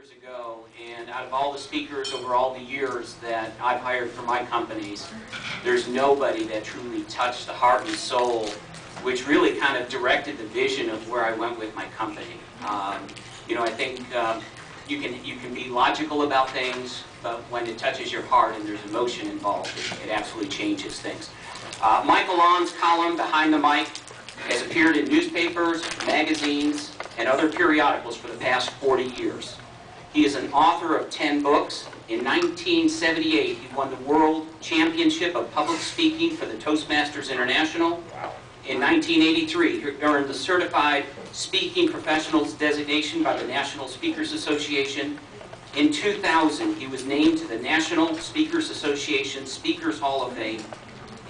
years ago, and out of all the speakers over all the years that I've hired for my companies, there's nobody that truly touched the heart and soul, which really kind of directed the vision of where I went with my company. You know, I think you can be logical about things, but when it touches your heart and there's emotion involved, it absolutely changes things. Michael Aun's column, Behind the Mic, has appeared in newspapers, magazines, and other periodicals for the past 40 years. He is an author of 10 books. In 1978, he won the World Championship of Public Speaking for the Toastmasters International. In 1983, he earned the Certified Speaking Professionals designation by the National Speakers Association. In 2000, he was named to the National Speakers Association Speakers Hall of Fame.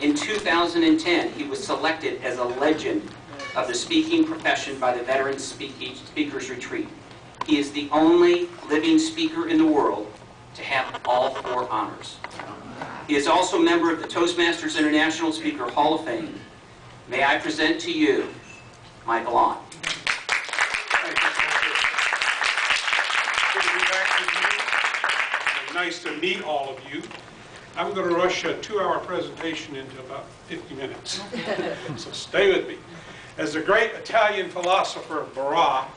In 2010, he was selected as a legend of the speaking profession by the Veterans Speakers Retreat. He is the only living speaker in the world to have all 4 honors. He is also a member of the Toastmasters International Speaker Hall of Fame. May I present to you Michael Aun. Good to be back with you. Nice to meet all of you. I'm going to rush a 2-hour presentation into about 50 minutes, so stay with me. As the great Italian philosopher Barra,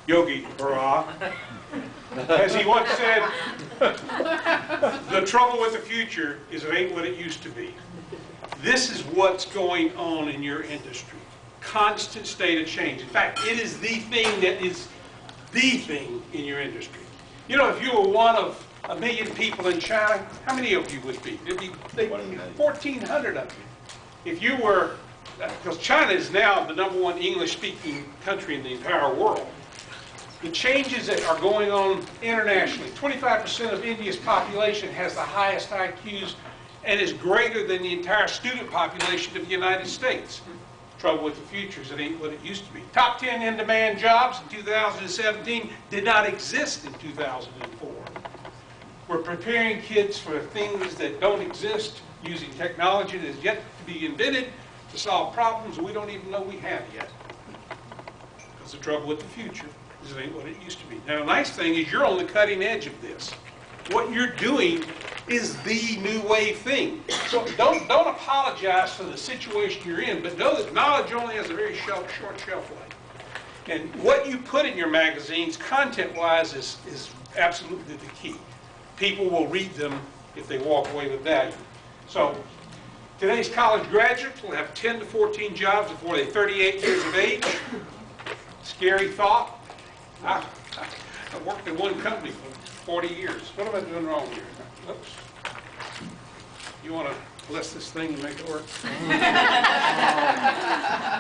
Yogi Barra, as he once said, the trouble with the future is it ain't what it used to be. This is what's going on in your industry. Constant state of change. In fact, it is the thing that is the thing in your industry. You know, if you were one of 1 million people in China, how many of you would be? It'd be 1,400 of you. If you were, because China is now the #1 English-speaking country in the entire world. The changes that are going on internationally, 25% of India's population has the highest IQs and is greater than the entire student population of the United States. Trouble with the future is it ain't what it used to be. Top 10 in-demand jobs in 2017 did not exist in 2004. We're preparing kids for things that don't exist using technology that is yet to be invented to solve problems we don't even know we have yet. Because the trouble with the future is it ain't what it used to be. Now, the nice thing is you're on the cutting edge of this. What you're doing is the new wave thing. So don't apologize for the situation you're in, but know that knowledge only has a very short shelf life. And what you put in your magazines, content-wise, is absolutely the key. People will read them if they walk away with value. So today's college graduates will have 10 to 14 jobs before they're 38 years of age. Scary thought. I worked in one company for 40 years. What am I doing wrong here? Oops. You want to bless this thing and make it work?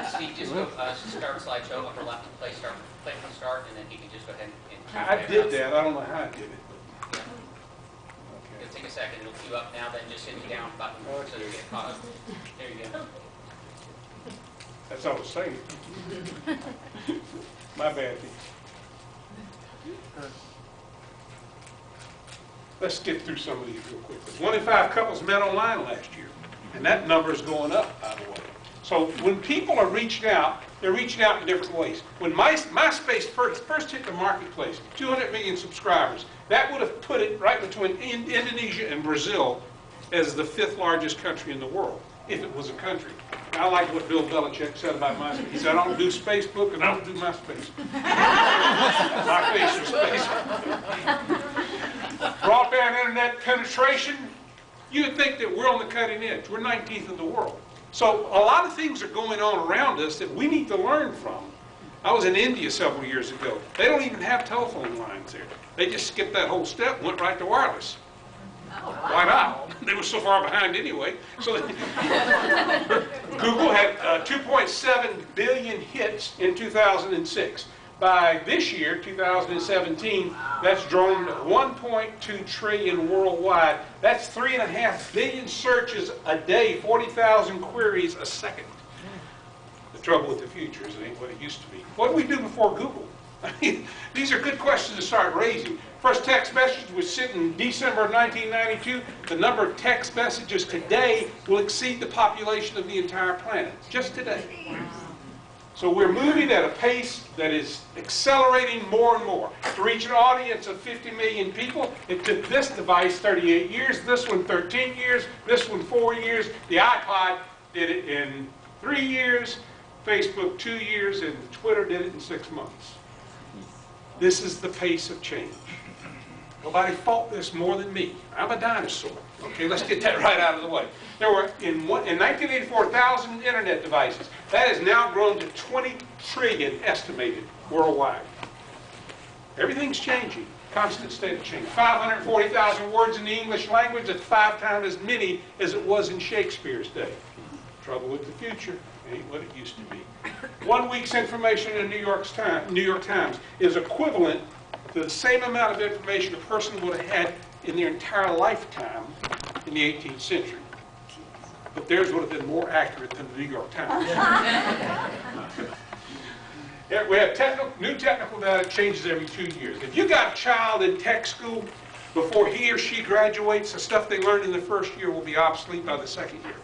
Steve, just go start slideshow, upper left, play from start, and then he can just go ahead and I did that. I don't know how I did it. Yeah. Okay. It'll take a second. It'll queue up now, then just hit the down button so you get caught up. There you go. That's all I was saying. My bad. Let's skip through some of these real quickly. 1 in 5 couples met online last year, and that number is going up, by the way. So when people are reaching out, they're reaching out in different ways. When MySpace first hit the marketplace, 200 million subscribers, that would have put it right between Indonesia and Brazil as the 5th largest country in the world, if it was a country. I like what Bill Belichick said about MySpace. He said, I don't do Facebook and I don't do MySpace. My face is Facebook. Broadband internet penetration, you would think that we're on the cutting edge. We're 19th in the world. So a lot of things are going on around us that we need to learn from. I was in India several years ago. They don't even have telephone lines there. They just skipped that whole step and went right to wireless. Oh, wow. Why not? They were so far behind anyway. So Google had 2.7 billion hits in 2006. By this year, 2017, that's grown to 1.2 trillion worldwide. That's 3.5 billion searches a day, 40,000 queries a second. The trouble with the future is it ain't what it used to be. What did we do before Google? I mean, these are good questions to start raising. First text message was sent in December of 1992. The number of text messages today will exceed the population of the entire planet, just today. So we're moving at a pace that is accelerating more and more. To reach an audience of 50 million people, it took this device 38 years, this one 13 years, this one 4 years. The iPod did it in 3 years, Facebook 2 years, and Twitter did it in 6 months. This is the pace of change. Nobody fought this more than me. I'm a dinosaur. Okay, let's get that right out of the way. There were, in 1984, 1,000 internet devices. That has now grown to 20 trillion estimated worldwide. Everything's changing. Constant state of change. 540,000 words in the English language. That's 5 times as many as it was in Shakespeare's day. Trouble with the future ain't what it used to be. 1 week's information in the New York Times is equivalent to the same amount of information a person would have had in their entire lifetime in the 18th century. But theirs would have been more accurate than the New York Times. We have new technical data changes every 2 years. If you got a child in tech school, before he or she graduates, the stuff they learned in the first year will be obsolete by the second year.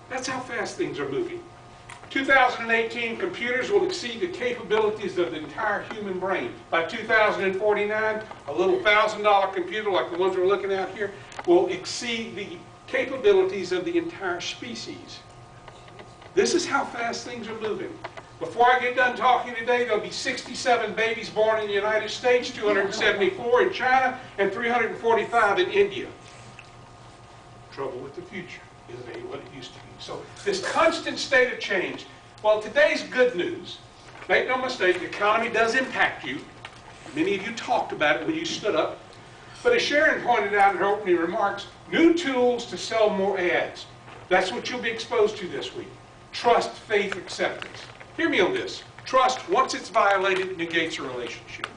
That's how fast things are moving. 2018, computers will exceed the capabilities of the entire human brain. By 2049, a little $1,000 computer like the ones we're looking at here will exceed the capabilities of the entire species. This is how fast things are moving. Before I get done talking today, there'll be 67 babies born in the United States, 274 in China, and 345 in India. Trouble with the future. It ain't what it used to be. So this constant state of change, well, today's good news. Make no mistake, the economy does impact you. Many of you talked about it when you stood up. But as Sharon pointed out in her opening remarks, new tools to sell more ads. That's what you'll be exposed to this week. Trust, faith, acceptance. Hear me on this. Trust, once it's violated, negates a relationship.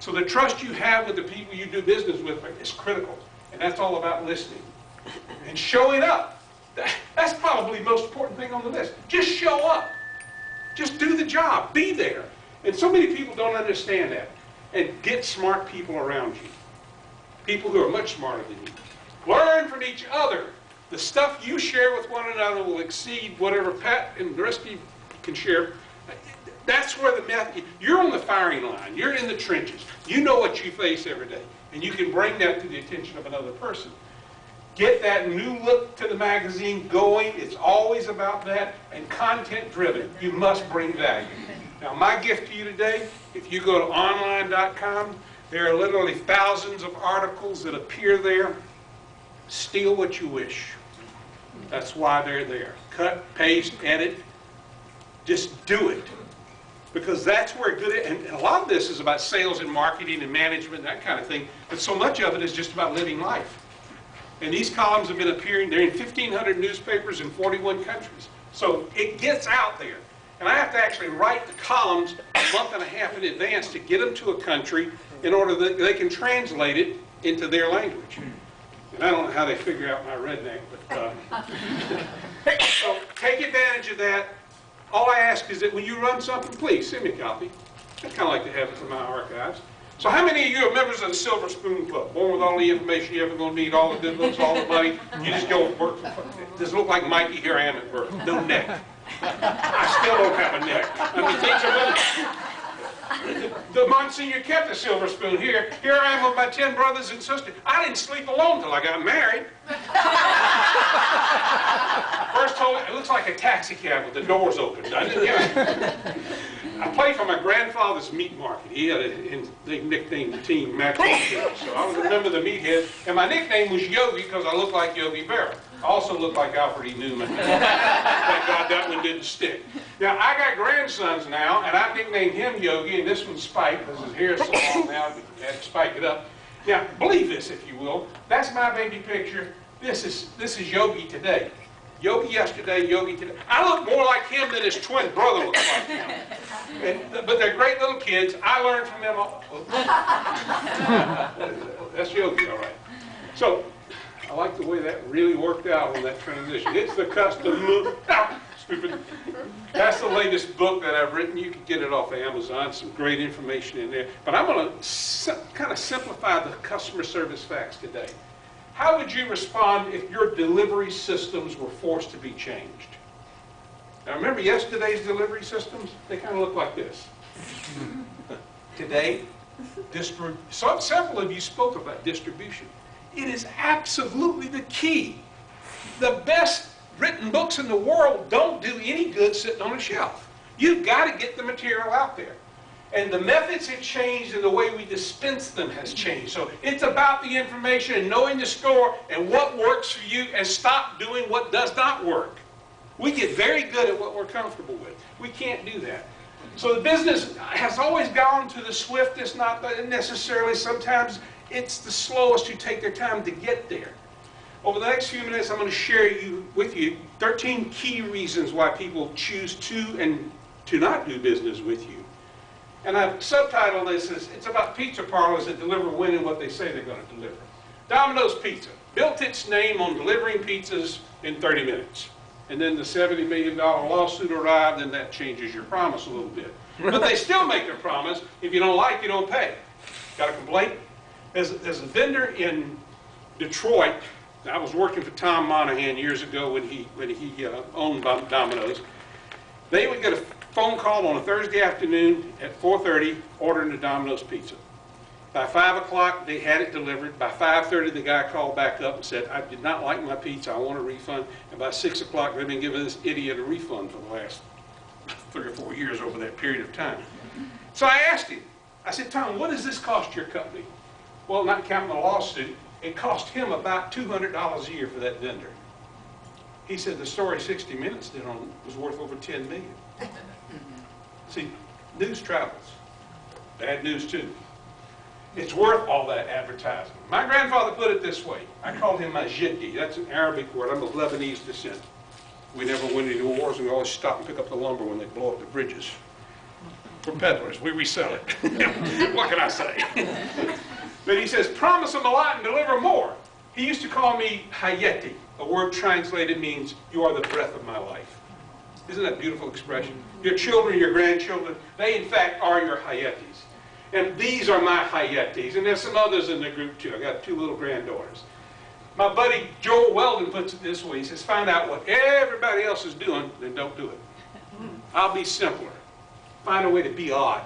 So the trust you have with the people you do business with is critical. And that's all about listening. And showing up. That's probably the most important thing on the list. Just show up. Just do the job. Be there. And so many people don't understand that. And get smart people around you. People who are much smarter than you. Learn from each other. The stuff you share with one another will exceed whatever Pat and the rest of you can share. That's where the method, you're on the firing line. You're in the trenches. You know what you face every day. And you can bring that to the attention of another person. Get that new look to the magazine going. It's always about that. And content driven. You must bring value. Now my gift to you today, if you go to online.com, there are literally thousands of articles that appear there. Steal what you wish. That's why they're there. Cut, paste, edit. Just do it. Because that's where good, and a lot of this is about sales and marketing and management, that kind of thing. But so much of it is just about living life. And these columns have been appearing, they're in 1,500 newspapers in 41 countries. So it gets out there. And I have to actually write the columns a month and a half in advance to get them to a country in order that they can translate it into their language. And I don't know how they figure out my redneck, but so take advantage of that. All I ask is that when you run something, please send me a copy. I'd kind of like to have it for my archives. So how many of you are members of the Silver Spoon Club? Born with all the information you're ever going to need, all the good looks, all the money. You just go work for fun. Does it look like Mikey? Here I am at birth. No neck. I still don't have a neck. I mean, things are really... The Monsignor kept the silver spoon here. Here I am with my 10 brothers and sisters. I didn't sleep alone till I got married. First told me, it looks like a taxi cab with the doors open, doesn't it? I played for my grandfather's meat market. He had they nicknamed the team Mac. So I was a member of the meathead, and my nickname was Yogi because I looked like Yogi Berra. I also looked like Alfred E. Newman. Thank God that one didn't stick. Now, I got grandsons now, and I've nicknamed him Yogi, and this one's Spike because his hair is so long now, I had to spike it up. Now, believe this, if you will. That's my baby picture. This is Yogi today. Yogi yesterday, Yogi today. I look more like him than his twin brother looks like him. But they're great little kids. I learned from them all. That's Yogi, all right. So, I like the way that really worked out on that transition. It's the custom move. Stupid. That's the latest book that I've written. You can get it off of Amazon. Some great information in there. But I'm going to kind of simplify the customer service facts today. How would you respond if your delivery systems were forced to be changed? Now remember yesterday's delivery systems? They kind of look like this. Today, several of you spoke about distribution. It is absolutely the key. The best written books in the world don't do any good sitting on a shelf. You've got to get the material out there. And the methods have changed and the way we dispense them has changed. So it's about the information and knowing the score and what works for you and stop doing what does not work. We get very good at what we're comfortable with. We can't do that. So the business has always gone to the swiftest, not necessarily. Sometimes it's the slowest who take their time to get there. Over the next few minutes, I'm going to share with you 13 key reasons why people choose to and to not do business with you. And I've subtitled this as, it's about pizza parlors that deliver when and what they say they're going to deliver. Domino's Pizza built its name on delivering pizzas in 30 minutes. And then the $70 million lawsuit arrived, and that changes your promise a little bit. But they still make their promise. If you don't like, you don't pay. Got a complaint? As a vendor in Detroit, I was working for Tom Monahan years ago when he owned Domino's. They would get a phone call on a Thursday afternoon at 4:30 ordering a Domino's pizza. By 5 o'clock, they had it delivered. By 5:30, the guy called back up and said, I did not like my pizza, I want a refund. And by 6 o'clock, they've been giving this idiot a refund for the last 3 or 4 years over that period of time. So I asked him, I said, Tom, what does this cost your company? Well, not counting the lawsuit, it cost him about $200 a year for that vendor. He said the story 60 Minutes did on was worth over $10 million. See, news travels. Bad news too. It's worth all that advertising. My grandfather put it this way. I called him my jiddi. That's an Arabic word. I'm of Lebanese descent. We never win any wars, and we always stop and pick up the lumber when they blow up the bridges. We're peddlers. We resell it. What can I say? But he says, promise them a lot and deliver more. He used to call me hayati. A word translated means, you are the breath of my life. Isn't that a beautiful expression? Your children, your grandchildren, they in fact are your hayatis. And these are my hayatis. And there's some others in the group too. I got 2 little granddaughters. My buddy Joel Weldon puts it this way. He says, find out what everybody else is doing, then don't do it. I'll be simpler. Find a way to be odd.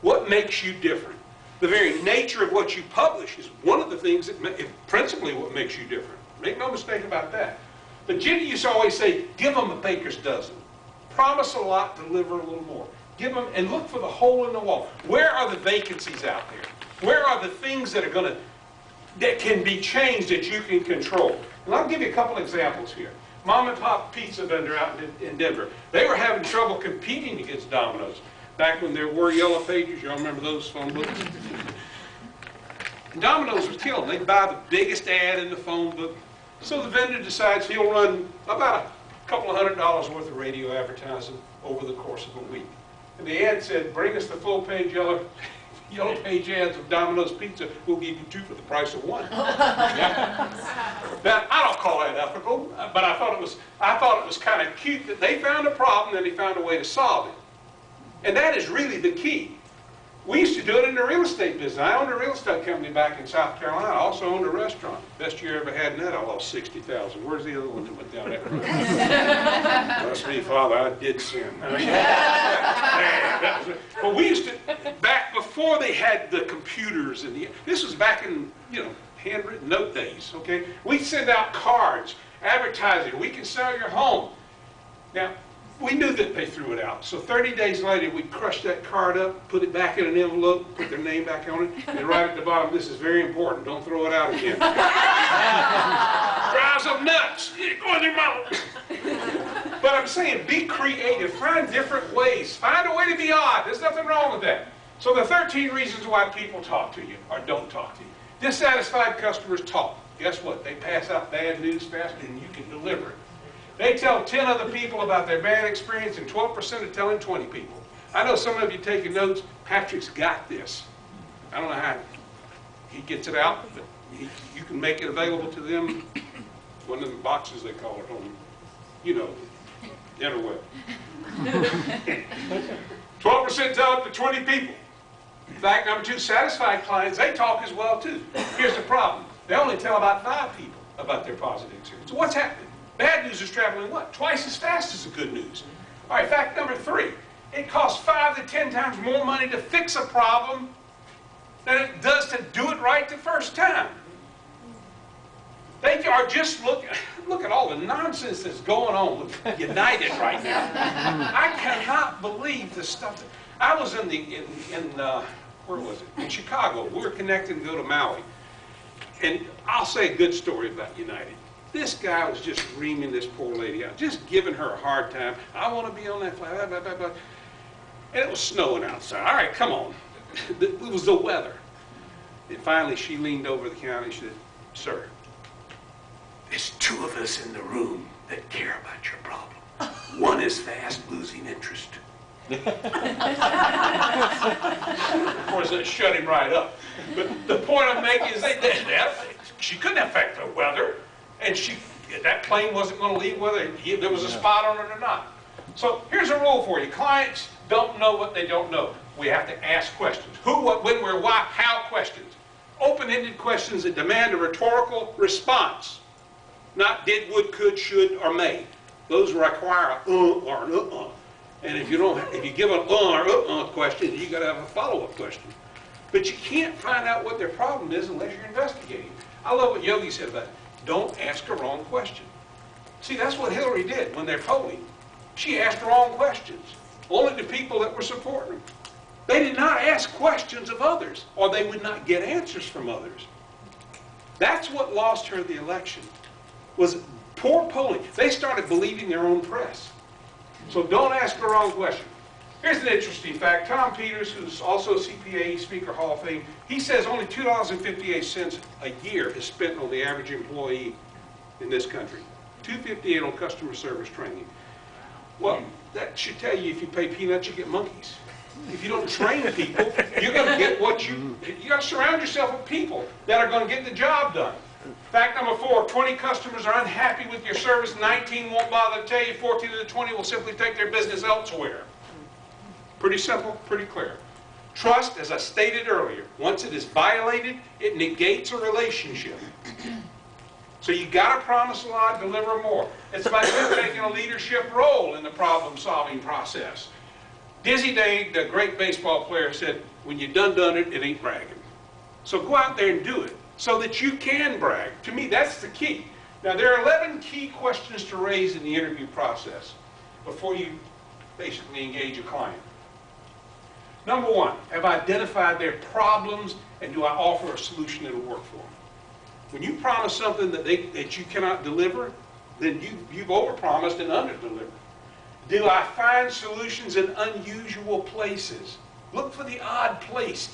What makes you different? The very nature of what you publish is one of the things that, principally what makes you different. Make no mistake about that. But Jenny used to always say, give them a baker's dozen. Promise a lot, deliver a little more. Give them, and look for the hole in the wall. Where are the vacancies out there? Where are the things that are that can be changed that you can control? And I'll give you a couple examples here. Mom and pop pizza vendor out in Denver. They were having trouble competing against Domino's. Back when there were yellow pages, y'all remember those phone books? And Domino's was killing. They'd buy the biggest ad in the phone book. So the vendor decides he'll run about a couple of $100 worth of radio advertising over the course of a week. And the ad said, bring us the full-page yellow page ads of Domino's Pizza. We'll give you 2 for the price of 1. Yeah. Now, I don't call that ethical, but I thought it was kind of cute that they found a problem and they found a way to solve it. And that is really the key. We used to do it in the real estate business. I owned a real estate company back in South Carolina. I also owned a restaurant. Best year I ever had in that, I lost $60,000. Where's the other one that went down that road? Bless me, Father, I did sin. But we used to, back before they had the computers, and this was back in, handwritten note days, okay? We'd send out cards, advertising, we can sell your home. Now, we knew that they threw it out. So 30 days later, we'd crush that card up, put it back in an envelope, put their name back on it, and write at the bottom, this is very important, don't throw it out again. Drives them nuts. Go in their mouth. But I'm saying, be creative. Find different ways. Find a way to be odd. There's nothing wrong with that. So the 13 reasons why people talk to you or don't talk to you. Dissatisfied customers talk. Guess what? They pass out bad news faster than you can deliver it. They tell 10 other people about their bad experience, and 12% are telling 20 people. I know some of you taking notes. Patrick's got this. I don't know how he gets it out, but you can make it available to them. One of the boxes they call it on, interweb. 12% tell it to 20 people. Fact number 2, satisfied clients, they talk as well too. Here's the problem. They only tell about 5 people about their positive experience. So what's happening? Bad news is traveling what? Twice as fast as the good news. All right, fact number 3. It costs 5 to 10 times more money to fix a problem than it does to do it right the first time. They are just look at all the nonsense that's going on with United right now. I cannot believe the stuff. I was where was it? In Chicago. We were connecting to go to Maui. And I'll say a good story about United. This guy was just reaming this poor lady out, just giving her a hard time. I want to be on that flight, blah, blah, blah. And it was snowing outside. All right, come on. It was the weather. And finally, she leaned over the counter and she said, "Sir, there's 2 of us in the room that care about your problem. One is fast losing interest." Of course, that shut him right up. But the point I'm making is she couldn't affect the weather, and that plane wasn't going to leave whether there was a spot on it or not. So here's a rule for you. Clients don't know what they don't know. We have to ask questions. Who, what, when, where, why, how questions. Open-ended questions that demand a rhetorical response. Not did, would, could, should, or may. Those require a or an And if you give an or question, you got to have a follow-up question. But you can't find out what their problem is unless you're investigating. I love what Yogi said about it. Don't ask a wrong question. See, that's what Hillary did when they're polling. She asked wrong questions, only to people that were supporting her. They did not ask questions of others, or they would not get answers from others. That's what lost her the election, was poor polling. They started believing their own press. So don't ask the wrong question. Here's an interesting fact. Tom Peters, who's also CPA Speaker Hall of Fame, he says only $2.58 a year is spent on the average employee in this country. $2.58 on customer service training. Well, that should tell you if you pay peanuts, you get monkeys. If you don't train people, you're going to get what you got to surround yourself with people that are going to get the job done. Fact number 4, 20 customers are unhappy with your service, 19 won't bother to tell you, 14 of the 20 will simply take their business elsewhere. Pretty simple, pretty clear. Trust, as I stated earlier, once it is violated, it negates a relationship. So you got to promise a lot, deliver more. It's about you taking a leadership role in the problem-solving process. Dizzy Day, the great baseball player, said, when you done it, it ain't bragging. So go out there and do it so that you can brag. To me, that's the key. Now, there are 11 key questions to raise in the interview process before you basically engage a client. Number 1, have I identified their problems and do I offer a solution that will work for them? When you promise something that you cannot deliver, then you've overpromised and underdelivered. Do I find solutions in unusual places? Look for the odd place.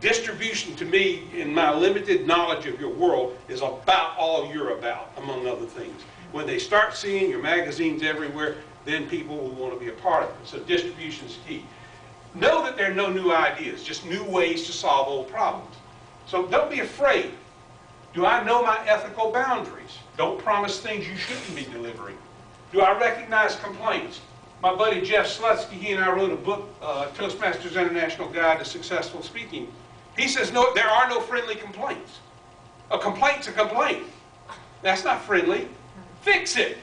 Distribution, to me, in my limited knowledge of your world, is about all you're about, among other things. When they start seeing your magazines everywhere, then people will want to be a part of it. So distribution is key. Know that there are no new ideas, just new ways to solve old problems. So don't be afraid. Do I know my ethical boundaries? Don't promise things you shouldn't be delivering. Do I recognize complaints? My buddy Jeff Slutsky, he and I wrote a book, Toastmasters International Guide to Successful Speaking. He says, no, there are no friendly complaints. A complaint's a complaint. That's not friendly. Fix it.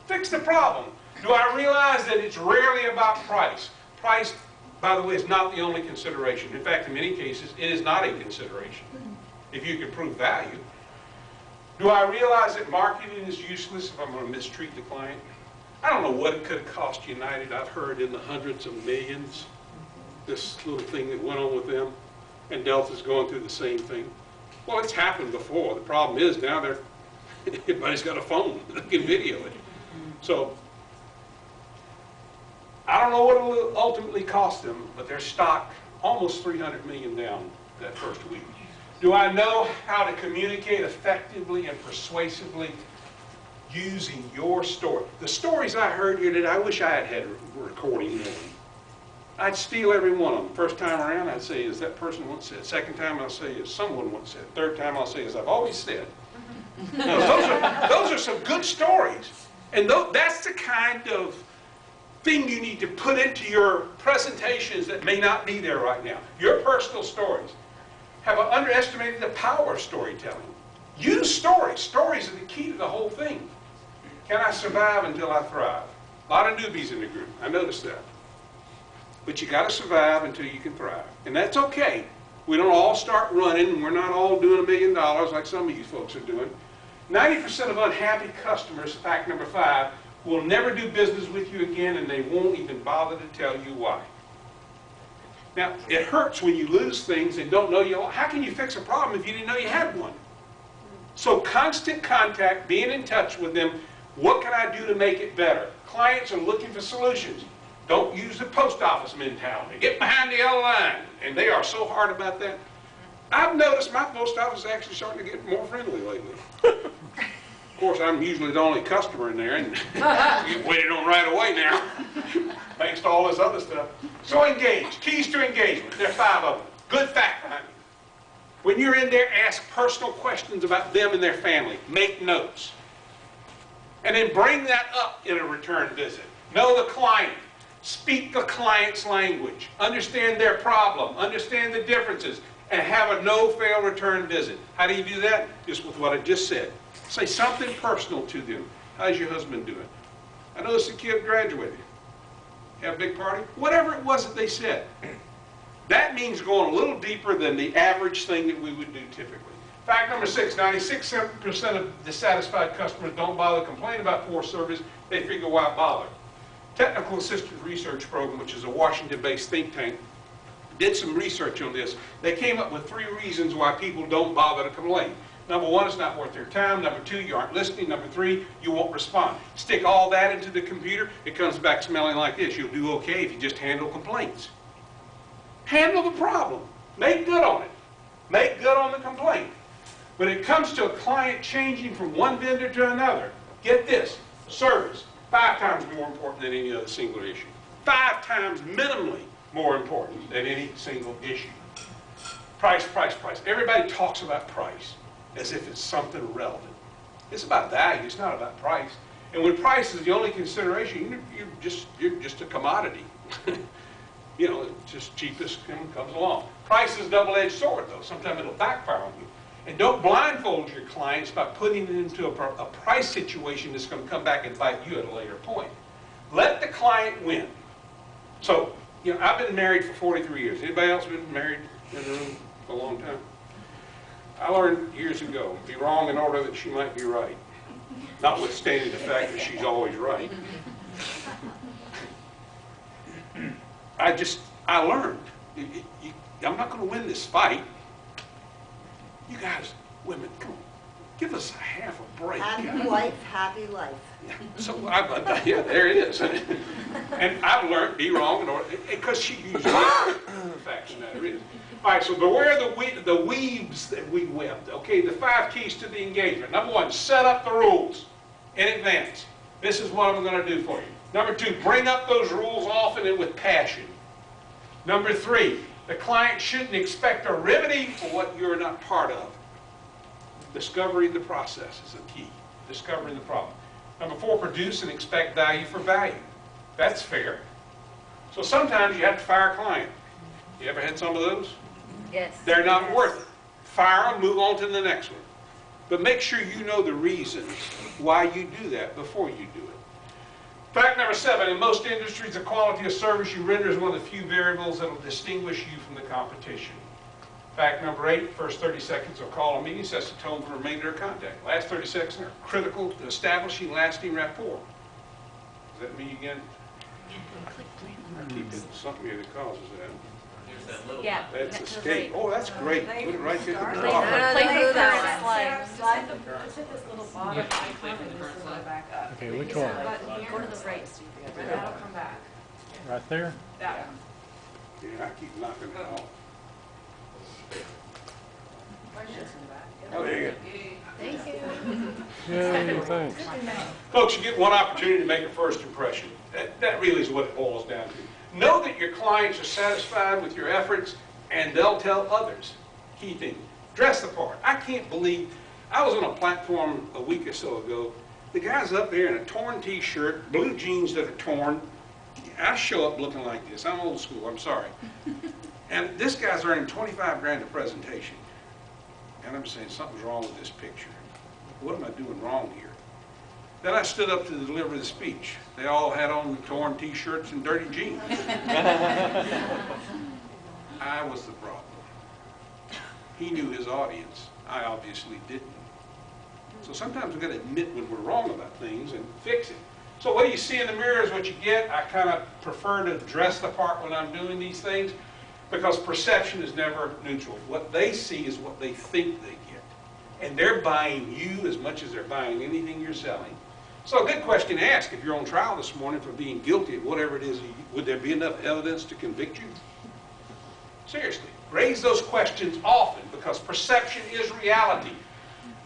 Fix the problem. Do I realize that it's rarely about price? Price, by the way, is not the only consideration. In fact, in many cases, it is not a consideration, if you can prove value. Do I realize that marketing is useless if I'm going to mistreat the client? I don't know what it could have cost United. I've heard in the hundreds of millions, this little thing that went on with them, and Delta's going through the same thing. Well, it's happened before. The problem is now everybody's got a phone that can video it. So I don't know what it will ultimately cost them, but their stock almost 300 million down that first week. Do I know how to communicate effectively and persuasively using your story? The stories I heard here today, I wish I had a recording of them. I'd steal every one of them. First time around, I'd say, as that person once said. Second time, I'll say, as someone once said. Third time, I'll say, as I've always said. Now, those are some good stories. And that's the kind of thing you need to put into your presentations that may not be there right now. Your personal stories. Have underestimated the power of storytelling. Use stories. Stories are the key to the whole thing. Can I survive until I thrive? A lot of newbies in the group. I noticed that. But you got to survive until you can thrive. And that's okay. We don't all start running, and we're not all doing $1 million like some of you folks are doing. 90% of unhappy customers, fact number 5, will never do business with you again, and they won't even bother to tell you why. Now, it hurts when you lose things and don't know you. How can you fix a problem if you didn't know you had one? So constant contact, being in touch with them. What can I do to make it better? Clients are looking for solutions. Don't use the post office mentality. Get behind the yellow line. And they are so hard about that. I've noticed my post office is actually starting to get more friendly lately. Of course, I'm usually the only customer in there, and you waited on right away now, thanks to all this other stuff. So engage. Keys to engagement. There are 5 of them. Good fact behind it. When you're in there, ask personal questions about them and their family. Make notes. And then bring that up in a return visit. Know the client. Speak the client's language. Understand their problem. Understand the differences. And have a no-fail return visit. How do you do that? Just with what I just said. Say something personal to them. How's your husband doing? I noticed the kid graduated. Have a big party? Whatever it was that they said. That means going a little deeper than the average thing that we would do typically. Fact number 6, 96% of dissatisfied customers don't bother to complain about poor service. They figure why bother. Technical Assistance Research Program, which is a Washington-based think tank, did some research on this. They came up with 3 reasons why people don't bother to complain. Number 1, it's not worth their time. Number 2, you aren't listening. Number 3, you won't respond. Stick all that into the computer, it comes back smelling like this. You'll do okay if you just handle complaints. Handle the problem. Make good on it. Make good on the complaint. When it comes to a client changing from one vendor to another, get this, service, 5 times more important than any other single issue. 5 times minimally more important than any single issue. Price, price, price. Everybody talks about price as if it's something relevant. It's about value, it's not about price. And when price is the only consideration, you're just a commodity. You know, it's just cheapest comes along. Price is a double-edged sword, though. Sometimes it'll backfire on you. And don't blindfold your clients by putting it into a price situation that's going to come back and bite you at a later point. Let the client win. So, you know, I've been married for 43 years. Anybody else been married in the room for a long time? I learned years ago, be wrong in order that she might be right. Notwithstanding the fact that she's always right. I learned, I'm not going to win this fight. You guys, women, come on, give us a half a break. Happy wife, happy life. So, yeah, there it is. And I've learned, be wrong in order, because she usually, the fact of the matter is. All right, so beware the weaves that we webbed. Okay, the 5 keys to the engagement. Number 1, set up the rules in advance. This is what I'm going to do for you. Number 2, bring up those rules often and with passion. Number 3, the client shouldn't expect a remedy for what you're not part of. Discovering the process is a key. Discovering the problem. Number 4, produce and expect value for value. That's fair. So sometimes you have to fire a client. You ever had some of those? Yes. They're not worth it. Fire them, move on to the next one. But make sure you know the reasons why you do that before you do it. Fact number 7, in most industries, the quality of service you render is one of the few variables that will distinguish you from the competition. Fact number 8, first 30 seconds of call or meeting sets the tone for the remainder of contact. Last 30 seconds are critical to establishing lasting rapport. Does that mean again? I keep hitting something here that causes that. Yeah. That's escape. Oh, that's great. Put it right there at the Play top. through that one. Slide the Just hit this little bottom icon and just go back up. Okay, which one? Go to the right. And that'll come back. Right there? That one. Yeah, I keep knocking it off. Questions in the back. Oh, there you go. Thank you. Yeah, thanks. Folks, you get one opportunity to make a first impression. That really is what it boils down to. Know that your clients are satisfied with your efforts, and they'll tell others. Key thing, dress the part. I can't believe, I was on a platform a week or so ago. The guy's up there in a torn t-shirt, blue jeans that are torn. I show up looking like this. I'm old school, I'm sorry. And this guy's earning 25 grand a presentation. And I'm saying something's wrong with this picture. What am I doing wrong here? Then I stood up to deliver the speech. They all had on torn t-shirts and dirty jeans. I was the problem. He knew his audience. I obviously didn't. So sometimes we've got to admit when we're wrong about things and fix it. So what you see in the mirror is what you get. I kind of prefer to dress the part when I'm doing these things because perception is never neutral. What they see is what they think they get. And they're buying you as much as they're buying anything you're selling. So a good question to ask if you're on trial this morning for being guilty of whatever it is, would there be enough evidence to convict you? Seriously, raise those questions often because perception is reality.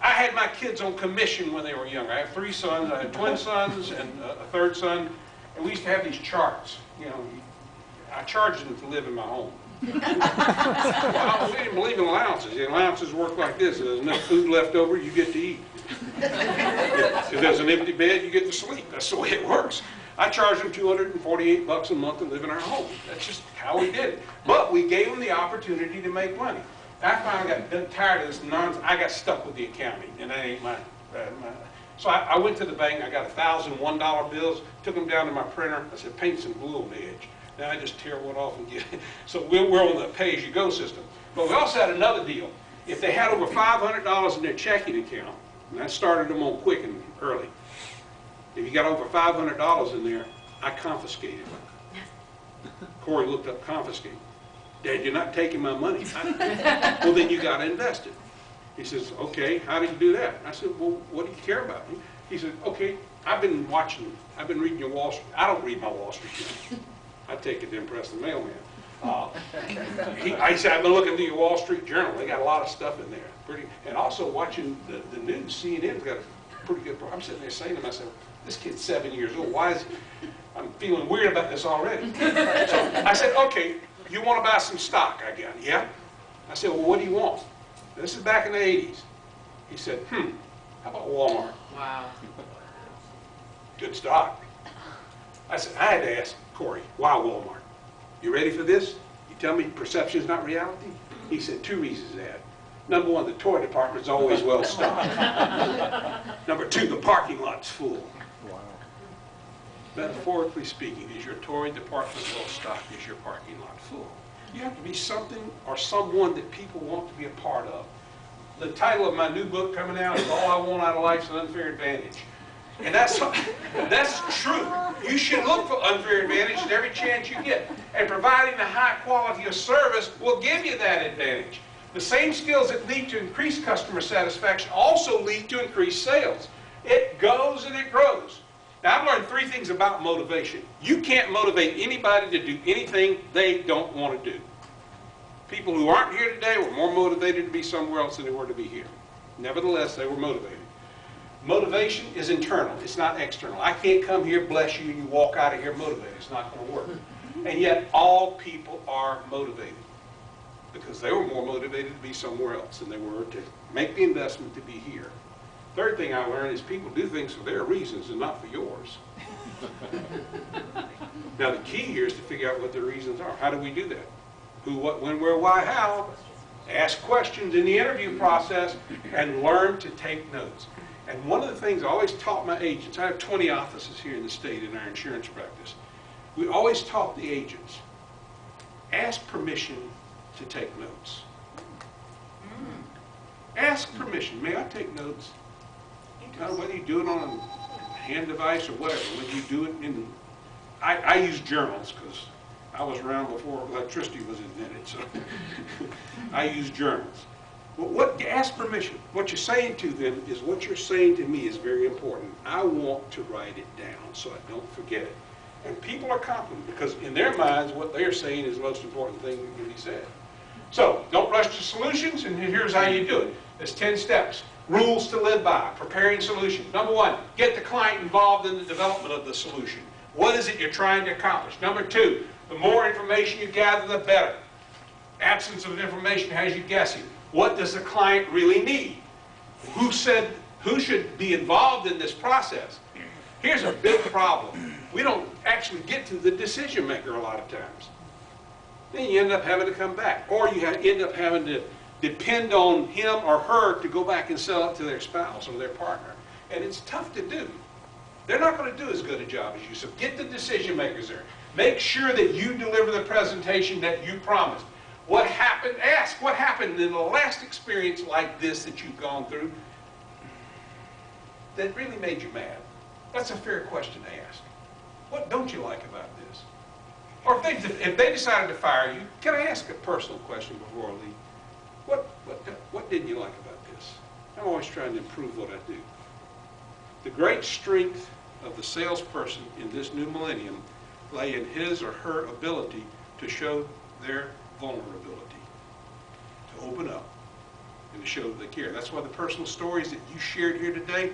I had my kids on commission when they were young. I have 3 sons. I had twin sons and a third son. And we used to have these charts. You know, I charged them to live in my home. Well, we didn't believe in allowances. The allowances work like this. If there's enough food left over, you get to eat. If there's an empty bed, you get to sleep. That's the way it works. I charged them $248 a month to live in our home. That's just how we did it. But we gave them the opportunity to make money. I finally got tired of this nonsense. I got stuck with the accounting, and that ain't mine. So I went to the bank. I got $1,001 bills, took them down to my printer. I said, paint some glue on the edge. Now I just tear one off and get it. So we're on the pay-as-you-go system. But we also had another deal. If they had over $500 in their checking account, and I started them on quick and early, if you got over $500 in there, I confiscated it. Corey looked up confiscate. Dad, you're not taking my money. Well, then you got to invest it. He says, okay, how do you do that? I said, well, what do you care about? He said, okay, I've been reading your Wall Street. I don't read my Wall Street Journal. I take it to impress the mailman. I said, I've been looking through your Wall Street Journal. They got a lot of stuff in there. And also watching the news, CNN's got a pretty good program. I'm sitting there saying to myself, this kid's 7 years old. Why is I'm feeling weird about this already. So I said, okay, you want to buy some stock? I got it. Yeah. I said, well, what do you want? This is back in the 80s. He said, how about Walmart? Wow. Good stock. I said, I had to ask Corey, why Walmart? You ready for this? You tell me perception is not reality? He said, 2 reasons, Dad. Number 1, the toy department's always well stocked. Number 2, the parking lot's full. Wow. Metaphorically speaking, is your toy department well stocked? Is your parking lot full? You have to be something or someone that people want to be a part of. The title of my new book coming out is All I Want Out of Life's an Unfair Advantage. And that's true. You should look for unfair advantage at every chance you get. And providing the high quality of service will give you that advantage. The same skills that lead to increased customer satisfaction also lead to increased sales. It goes and it grows. Now, I've learned 3 things about motivation. You can't motivate anybody to do anything they don't want to do. People who aren't here today were more motivated to be somewhere else than they were to be here. Nevertheless, they were motivated. Motivation is internal. It's not external. I can't come here, bless you, and you walk out of here motivated. It's not going to work. And yet, all people are motivated because they were more motivated to be somewhere else than they were to make the investment to be here. Third thing I learned is people do things for their reasons and not for yours. Now, the key here is to figure out what their reasons are. How do we do that? Who, what, when, where, why, how? Ask questions in the interview process and learn to take notes. And one of the things I always taught my agents, I have 20 offices here in the state in our insurance practice. We always taught the agents, ask permission to take notes. Ask permission. May I take notes? Whether you do it on a hand device or whatever, whether you do it in, I use journals because I was around before electricity was invented, so I use journals. But ask permission. What you're saying to them is what you're saying to me is very important. I want to write it down so I don't forget it. And people are confident because in their minds what they're saying is the most important thing that can be said. So don't rush to solutions, and here's how you do it. There's 10 steps. Rules to live by, preparing solutions. Number 1, get the client involved in the development of the solution. What is it you're trying to accomplish? Number 2, the more information you gather, the better. Absence of information has you guessing. What does the client really need? Who should be involved in this process? Here's a big problem. We don't actually get to the decision maker a lot of times. Then you end up having to come back. Or you end up having to depend on him or her to go back and sell it to their spouse or their partner. And it's tough to do. They're not going to do as good a job as you. So get the decision makers there. Make sure that you deliver the presentation that you promised. What happened? Ask what happened in the last experience like this that you've gone through that really made you mad. That's a fair question to ask. What don't you like about this? Or if they decided to fire you, can I ask a personal question before I leave? What didn't you like about this? I'm always trying to improve what I do. The great strength of the salesperson in this new millennium lay in his or her ability to show their vulnerability, to open up, and to show that they care. That's why the personal stories that you shared here today,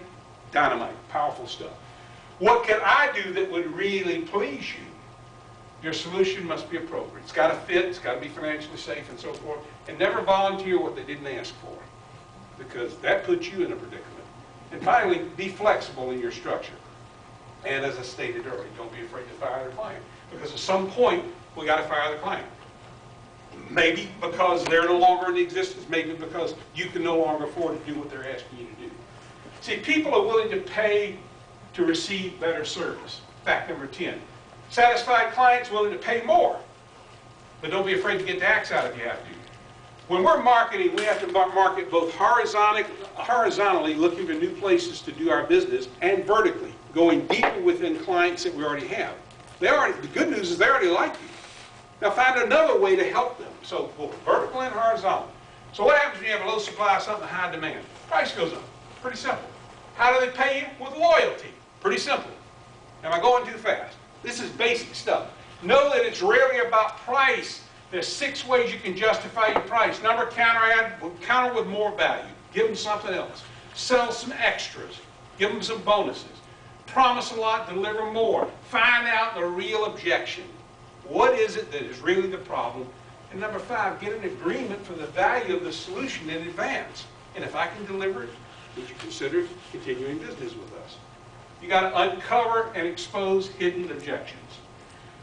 dynamite, powerful stuff. What can I do that would really please you? Your solution must be appropriate. It's got to fit, it's got to be financially safe, and so forth. And never volunteer what they didn't ask for, because that puts you in a predicament. And finally, be flexible in your structure. And as I stated earlier, don't be afraid to fire the client, because at some point, we got to fire the client. Maybe because they're no longer in existence, maybe because you can no longer afford to do what they're asking you to do. See, people are willing to pay to receive better service. Fact number 10. Satisfied clients willing to pay more. But don't be afraid to get the axe out if you have to. When we're marketing, we have to market both horizontally, looking for new places to do our business, and vertically, going deeper within clients that we already have. The good news is they already like you. Now find another way to help them. So both vertical and horizontal. So what happens when you have a low supply of something, high demand? Price goes up. Pretty simple. How do they pay you? With loyalty. Pretty simple. Am I going too fast? This is basic stuff. Know that it's rarely about price. There's 6 ways you can justify your price. Number, counter with more value. Give them something else. Sell some extras. Give them some bonuses. Promise a lot, deliver more. Find out the real objection. What is it that is really the problem? And number 5, get an agreement for the value of the solution in advance. And if I can deliver it, would you consider continuing business with us? You got to uncover and expose hidden objections.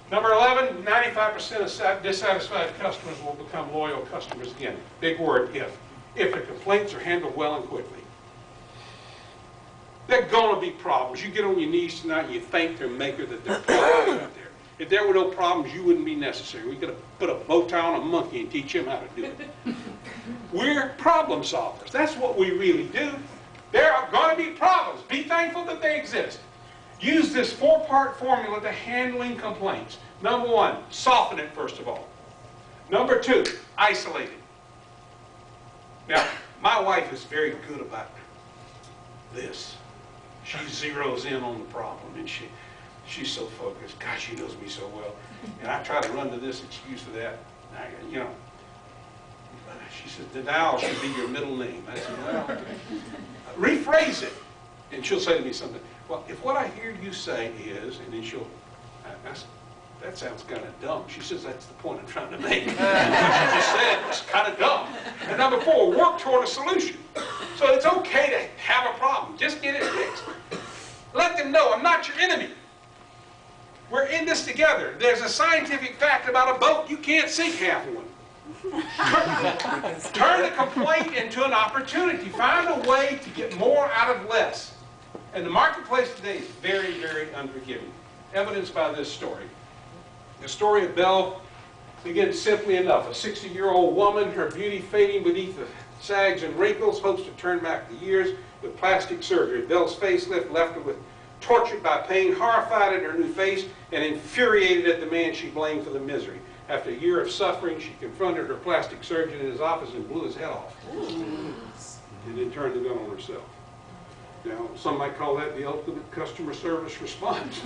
Number 11, 95% of dissatisfied customers will become loyal customers again. Big word, if. If the complaints are handled well and quickly. There are going to be problems. You get on your knees tonight and you thank their maker that there are problems out there. If there were no problems, you wouldn't be necessary. We could have put a bow tie on a monkey and teach him how to do it. We're problem solvers. That's what we really do. There are going to be problems. Be thankful that they exist. Use this 4-part formula to handling complaints. Number 1, soften it first of all. Number 2, isolate it. Now, my wife is very good about this. She zeroes in on the problem, and she's so focused. God, she knows me so well. And I try to run to this excuse or that. She said, denial should be your middle name. I said, well, rephrase it. And she'll say to me something. Well, if what I hear you say is, and then she'll, that sounds kind of dumb. She says, that's the point I'm trying to make. What you just said was kind of dumb. And number 4, work toward a solution. So it's okay to have a problem. Just get it fixed. Let them know I'm not your enemy. We're in this together. There's a scientific fact about a boat. You can't sink half one. Turn the complaint into an opportunity. Find a way to get more out of less. And the marketplace today is very, very unforgiving. Evidenced by this story. The story of Belle begins simply enough. A 60-year-old woman, her beauty fading beneath the sags and wrinkles, hopes to turn back the years with plastic surgery. Belle's facelift left her with tortured by pain, horrified at her new face, and infuriated at the man she blamed for the misery. After a year of suffering, she confronted her plastic surgeon in his office and blew his head off. And then turned the gun on herself. Now, some might call that the ultimate customer service response.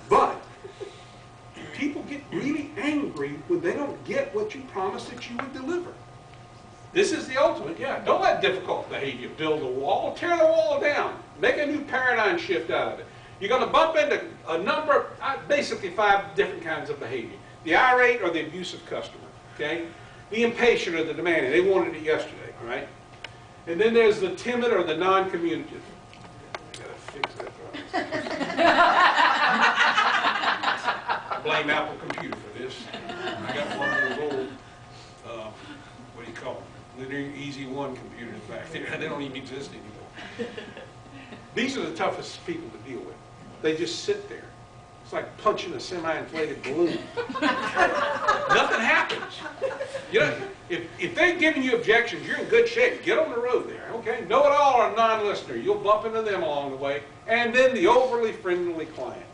But people get really angry when they don't get what you promised that you would deliver. This is the ultimate, yeah. Don't let difficult behavior build a wall. Tear the wall down. Make a new paradigm shift out of it. You're going to bump into a number, basically 5 different kinds of behavior. The irate or the abusive customer, okay? The impatient or the demanding. They wanted it yesterday, all right? And then there's the timid or the non-communicative. I got to fix that. I blame Apple Computer for this. I got one of those old, what do you call them? Linear Easy One computers back there. They don't even exist anymore. These are the toughest people to deal with. They just sit there. It's like punching a semi-inflated balloon. Nothing happens. You know, if they're giving you objections, you're in good shape. Get on the road there, okay? Know-it-all or non-listener. You'll bump into them along the way. And then the overly friendly client.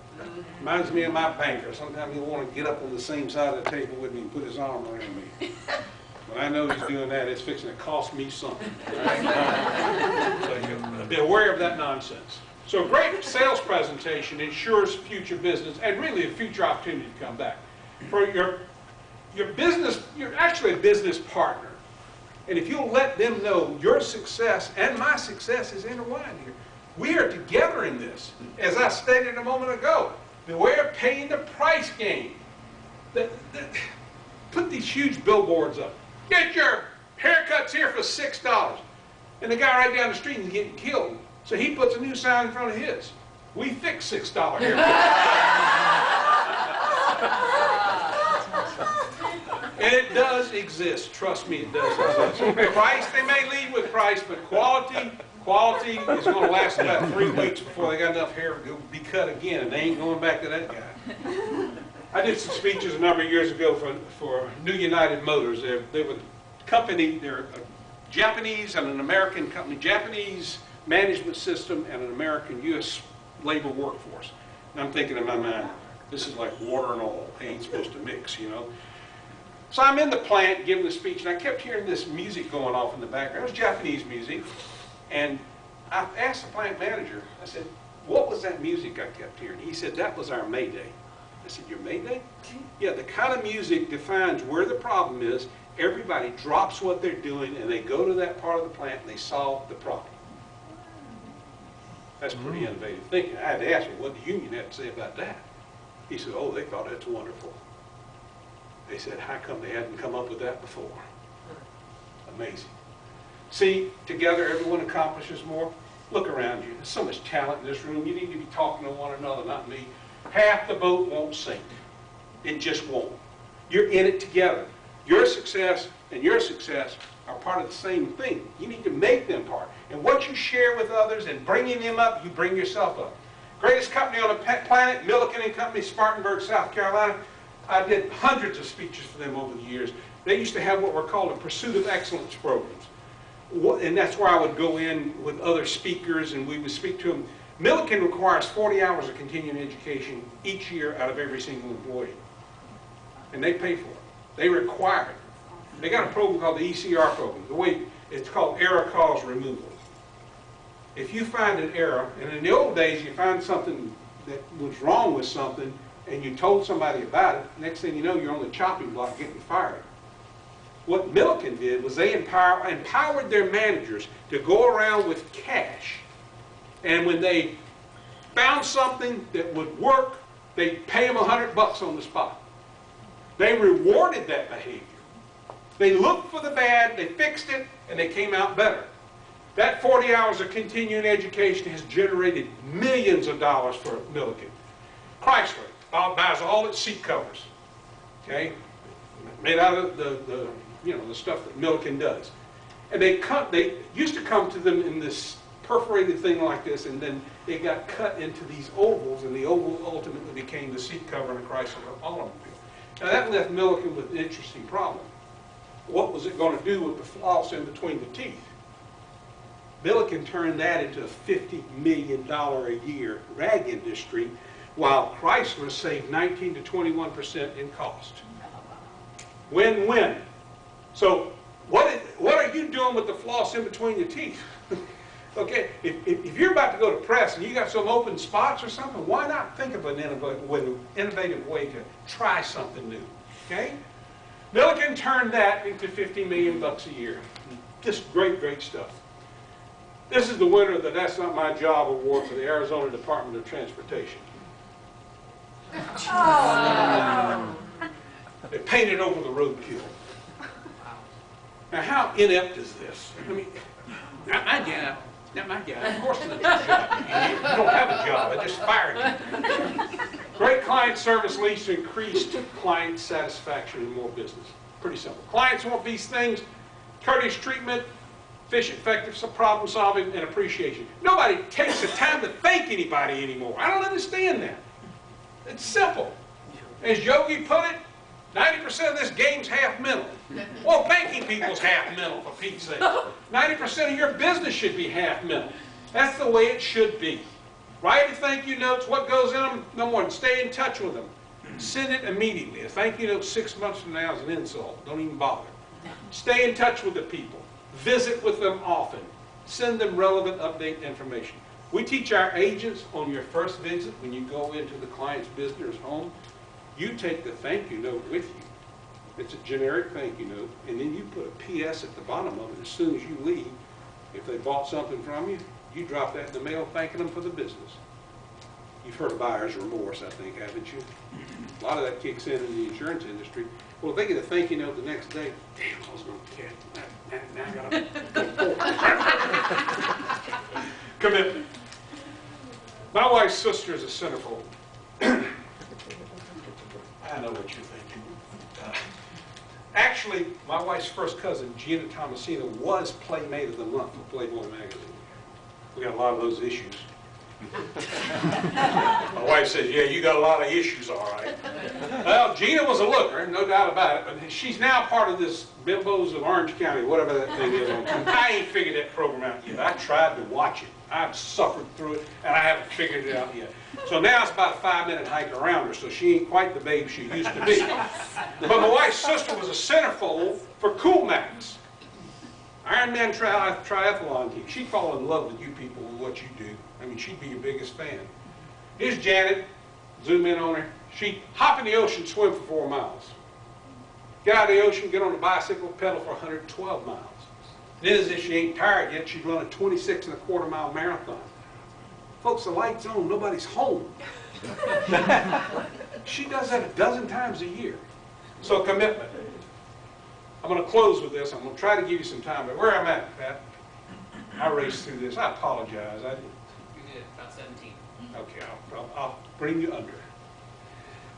Reminds me of my banker. Sometimes he'll want to get up on the same side of the table with me and put his arm around me. When I know he's doing that, it's fixing to cost me something. So be aware of that nonsense. So a great sales presentation ensures future business and really a future opportunity to come back. For your business, you're actually a business partner. And if you'll let them know your success and my success is intertwined here. We are together in this. As I stated a moment ago, beware of paying the price game. Put these huge billboards up. Get your haircuts here for $6. And the guy right down the street is getting killed. So he puts a new sign in front of his. We fix $6 haircuts. And it does exist. Trust me, it does exist. Price, they may lead with price, but quality is going to last about 3 weeks before they got enough hair to be cut again, and they ain't going back to that guy. I did some speeches a number of years ago for New United Motors. They were a company, they're a Japanese and an American company, Japanese management system and an American U.S. labor workforce. And I'm thinking in my mind, this is like water and oil. They ain't supposed to mix, you know. So I'm in the plant giving the speech, and I kept hearing this music going off in the background. It was Japanese music. And I asked the plant manager, I said, what was that music I kept hearing? He said, that was our Mayday. I said, your Mayday? Yeah, the kind of music defines where the problem is. Everybody drops what they're doing, and they go to that part of the plant, and they solve the problem. That's pretty innovative thinking. I had to ask him, what the union had to say about that? He said, oh, they thought that's wonderful. They said, how come they hadn't come up with that before? Amazing. See, together everyone accomplishes more. Look around you. There's so much talent in this room. You need to be talking to one another, not me. Half the boat won't sink. It just won't. You're in it together. Your success and your success are part of the same thing. You need to make them part. And what you share with others and bringing them up, you bring yourself up. Greatest company on the planet, Milliken & Company, Spartanburg, South Carolina. I did hundreds of speeches for them over the years. They used to have what were called a Pursuit of Excellence programs. And that's where I would go in with other speakers and we would speak to them. Milliken requires 40 hours of continuing education each year out of every single employee. And they pay for it. They require it. They got a program called the ECR program. The way it's called error cause removal. If you find an error, and in the old days you find something that was wrong with something and you told somebody about it, next thing you know you're on the chopping block getting fired. What Milliken did was they empowered their managers to go around with cash. And when they found something that would work, they'd pay them $100 on the spot. They rewarded that behavior. They looked for the bad, they fixed it, and they came out better. That 40 hours of continuing education has generated millions of dollars for Milliken. Chrysler buys all its seat covers, okay, made out of the stuff that Milliken does. And they used to come to them in this perforated thing like this, and then they got cut into these ovals, and the oval ultimately became the seat cover in a Chrysler automobile. Now that left Milliken with an interesting problem. What was it going to do with the floss in between the teeth? Milliken turned that into a $50 million a year rag industry, while Chrysler saved 19 to 21% in cost. Win-win. So what are you doing with the floss in between your teeth? Okay, if you're about to go to press and you got some open spots or something, why not think of an innovative way to try something new? Okay? Milliken turned that into $50 million a year. Just great, great stuff. This is the winner of the That's Not My Job award for the Arizona Department of Transportation. Oh. They painted over the roadkill. Now, how inept is this? I mean, not my job. Of course, it's your job. You don't have a job. I just fired you. Great client service leads to increased client satisfaction and more business. Pretty simple. Clients want these things: courteous treatment, efficient, effective, problem solving, and appreciation. Nobody takes the time to thank anybody anymore. I don't understand that. It's simple. As Yogi put it, 90% of this game's half mental. Well, banking people's half mental, for Pete's sake. 90% of your business should be half mental. That's the way it should be. Write a thank you notes. What goes in them? Number one, stay in touch with them. Send it immediately. A thank you note 6 months from now is an insult. Don't even bother. Stay in touch with the people. Visit with them often. Send them relevant update information. We teach our agents on your first visit, when you go into the client's business or home, you take the thank you note with you. It's a generic thank you note, and then you put a PS at the bottom of it as soon as you leave. If they bought something from you, you drop that in the mail thanking them for the business. You've heard of buyer's remorse, I think, haven't you? A lot of that kicks in the insurance industry. Well, if they get a thank you note the next day, damn, I was going to catch that. Now I got to commitment. My wife's sister is a centerfold. I know what you're thinking. Actually, my wife's first cousin, Gina Tomasina, was Playmate of the Month for Playboy magazine. We got a lot of those issues. My wife says, yeah, you got a lot of issues, all right. Well, Gina was a looker, no doubt about it, but she's now part of this Bimbos of Orange County, whatever that thing is. I ain't figured that program out yet. I tried to watch it. I've suffered through it, and I haven't figured it out yet. So now it's about a 5-minute hike around her, so she ain't quite the babe she used to be. But my wife's sister was a centerfold for Cool Max. Ironman triathlon team. She'd fall in love with you people and what you do. I mean, she'd be your biggest fan. Here's Janet. Zoom in on her. She'd hop in the ocean, swim for 4 miles. Get out of the ocean, get on a bicycle, pedal for 112 miles. Then, as if she ain't tired yet, she'd run a 26.25-mile marathon. Folks, the light's on. Nobody's home. She does that a dozen times a year. So commitment. I'm going to close with this. I'm going to try to give you some time. But where I'm at, Pat, I raced through this. I apologize. You did, about 17. Okay, I'll bring you under.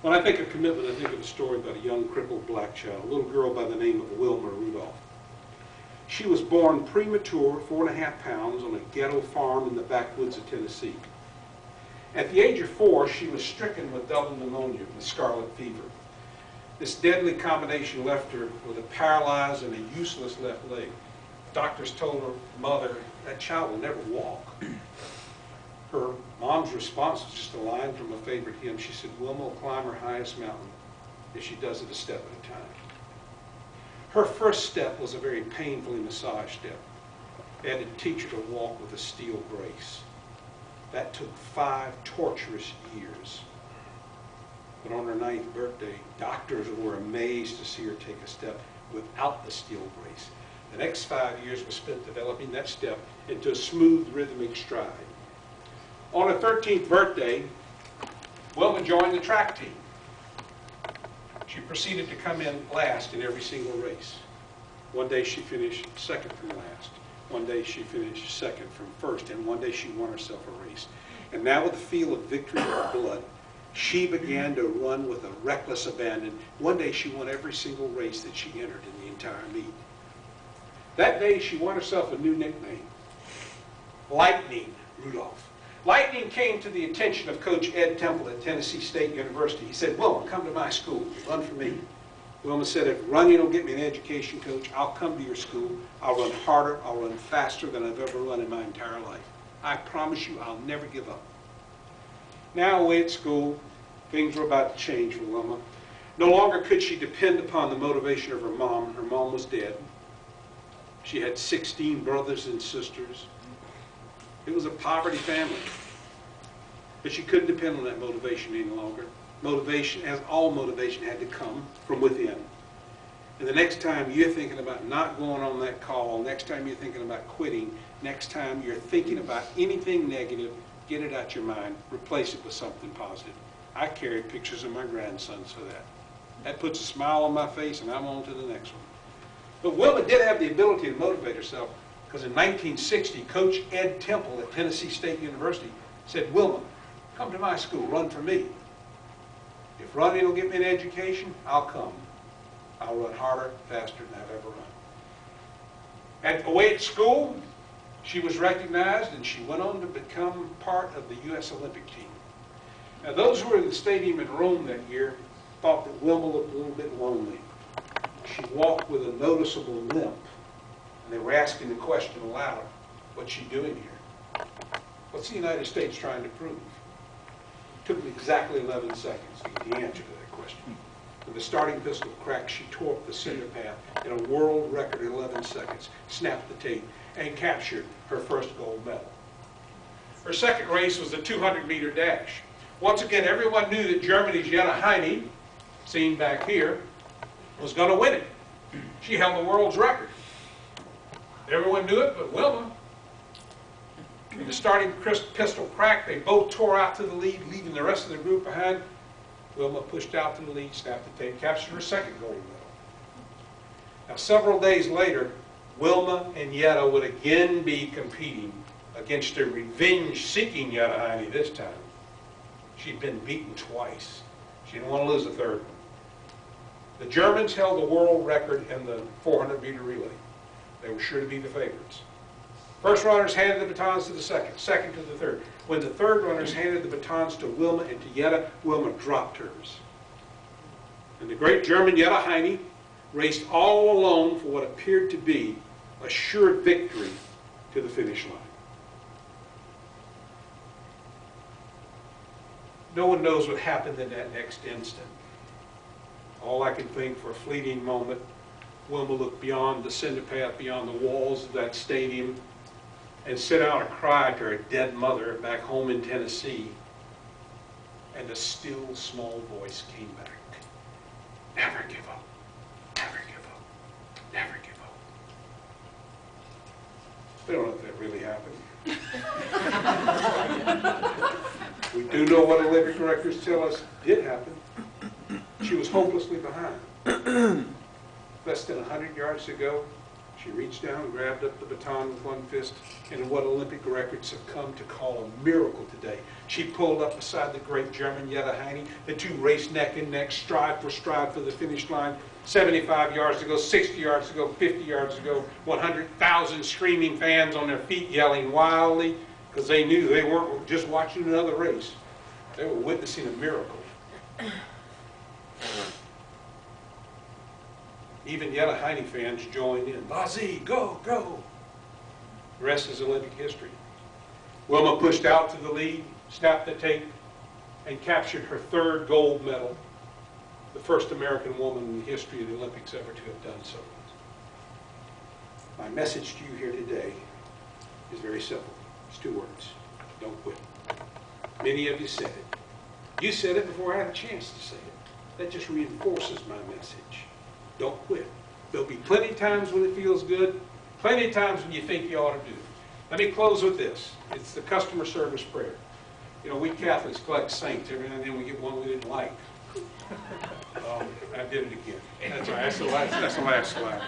When I think of commitment, I think of a story about a young crippled black child, a little girl by the name of Wilma Rudolph. She was born premature, 4.5 pounds, on a ghetto farm in the backwoods of Tennessee. At the age of 4, she was stricken with double pneumonia, with scarlet fever. This deadly combination left her with a paralyzed and a useless left leg. Doctors told her mother, that child will never walk. Her mom's response was just a line from a favorite hymn. She said, Wilma will climb her highest mountain if she does it a step at a time. Her first step was a very painfully massaged step. They had to teach her to walk with a steel brace. That took 5 torturous years. But on her 9th birthday, doctors were amazed to see her take a step without the steel brace. The next 5 years were spent developing that step into a smooth, rhythmic stride. On her 13th birthday, Wilma joined the track team. She proceeded to come in last in every single race. One day she finished second from last. One day she finished second from first. And one day she won herself a race. And now with the feel of victory in her blood, she began to run with a reckless abandon. One day she won every single race that she entered in the entire meet. That day she won herself a new nickname, Lightning Rudolph. Lightning came to the attention of Coach Ed Temple at Tennessee State University. He said, Wilma, come to my school, run for me. Wilma said, if running will get me an education, Coach, I'll come to your school. I'll run harder, I'll run faster than I've ever run in my entire life. I promise you I'll never give up. Now away at school, things were about to change for Wilma. No longer could she depend upon the motivation of her mom. Her mom was dead. She had 16 brothers and sisters. It was a poverty family. But she couldn't depend on that motivation any longer. Motivation, as all motivation, had to come from within. And the next time you're thinking about not going on that call, next time you're thinking about quitting, next time you're thinking about anything negative, get it out your mind, replace it with something positive. I carry pictures of my grandsons for that. That puts a smile on my face, and I'm on to the next one. But Wilma did have the ability to motivate herself, because in 1960, Coach Ed Temple at Tennessee State University said, Wilma, come to my school, run for me. If running will get me an education, I'll come. I'll run harder, faster than I've ever run. Away at school, she was recognized and she went on to become part of the U.S. Olympic team. Now, those who were in the stadium in Rome that year thought that Wilma looked a little bit lonely. She walked with a noticeable limp, and they were asking the question aloud, what's she doing here? What's the United States trying to prove? It took me exactly 11 seconds to get the answer to that question. When the starting pistol cracked, she tore up the center path in a world record 11 seconds, snapped the tape, and captured her first gold medal. Her second race was the 200-meter dash. Once again, everyone knew that Germany's Jetta Heine, seen back here, was going to win it. She held the world's record. Everyone knew it but Wilma. When the starting pistol cracked, they both tore out to the lead, leaving the rest of the group behind. Wilma pushed out to the lead, snapped the tape, captured her second gold medal. Now, several days later, Wilma and Jetta would again be competing against a revenge-seeking Jetta Heine this time. She'd been beaten twice. She didn't want to lose the third one. The Germans held the world record in the 400-meter relay. They were sure to be the favorites. First runners handed the batons to the second, second to the third. When the third runners handed the batons to Wilma and to Jetta, Wilma dropped hers. And the great German Jetta Heine raced all alone for what appeared to be a sure victory to the finish line. No one knows what happened in that next instant. All I can think, for a fleeting moment, Wilma looked beyond the cinder path, beyond the walls of that stadium, and sent out a cry to her dead mother back home in Tennessee. And a still, small voice came back. Never give up. Never give up. Never give up. We don't know if that really happened. We do know what Olympic records tell us did happen. She was hopelessly behind. Less than 100 yards to go, she reached down and grabbed up the baton with one fist, and in what Olympic records have come to call a miracle today, she pulled up beside the great German Jetta Heine. The two raced neck and neck, stride for the finish line. 75 yards to go, 60 yards to go, 50 yards to go, 100,000 screaming fans on their feet yelling wildly, because they knew they weren't just watching another race. They were witnessing a miracle. Even Jetta Heine fans joined in. Vas-y, go, go. The rest is Olympic history. Wilma pushed out to the lead, snapped the tape, and captured her third gold medal, the first American woman in the history of the Olympics ever to have done so. My message to you here today is very simple. It's two words. Don't quit. Many of you said it. You said it before I had a chance to say it. That just reinforces my message. Don't quit. There'll be plenty of times when it feels good, plenty of times when you think you ought to do it. Let me close with this. It's the customer service prayer. You know, we Catholics collect saints. Every now and then we get one we didn't like. I did it again. That's all right. That's the last slide.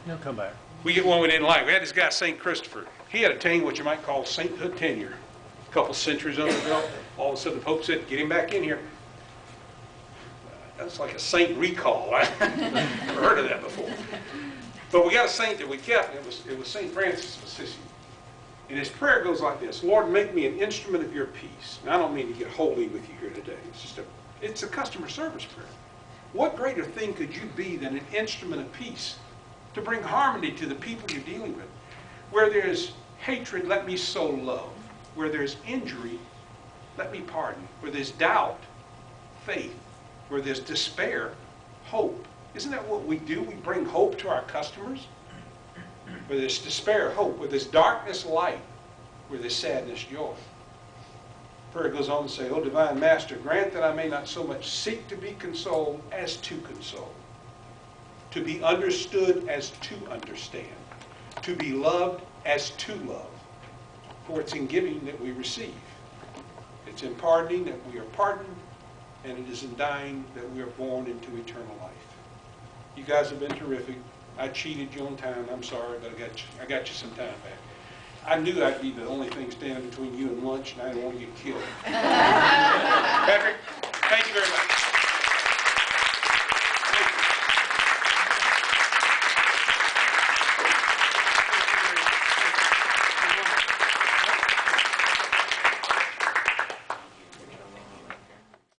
He'll come back. We get one we didn't like. We had this guy, St. Christopher. He had attained what you might call sainthood tenure. A couple centuries under the belt. All of a sudden the Pope said, get him back in here. That's like a saint recall. I've never heard of that before. But we got a saint that we kept, and it was St. Francis of Assisi. And his prayer goes like this: Lord, make me an instrument of your peace. And I don't mean to get holy with you here today. It's a customer service prayer. What greater thing could you be than an instrument of peace to bring harmony to the people you're dealing with? Where there's hatred, let me sow love. Where there's injury, let me pardon. Where there's doubt, faith. Where there's despair, hope. Isn't that what we do? We bring hope to our customers. Where there's despair, hope. Where there's darkness, light. Where there's sadness, joy. Prayer goes on to say, O divine Master, grant that I may not so much seek to be consoled as to console. To be understood as to understand. To be loved as to love. For it's in giving that we receive. It's in pardoning that we are pardoned. And it is in dying that we are born into eternal life. You guys have been terrific. I cheated you on time. I'm sorry, but I got you some time back. I knew I'd be the only thing standing between you and lunch, and I didn't want to get killed. Patrick?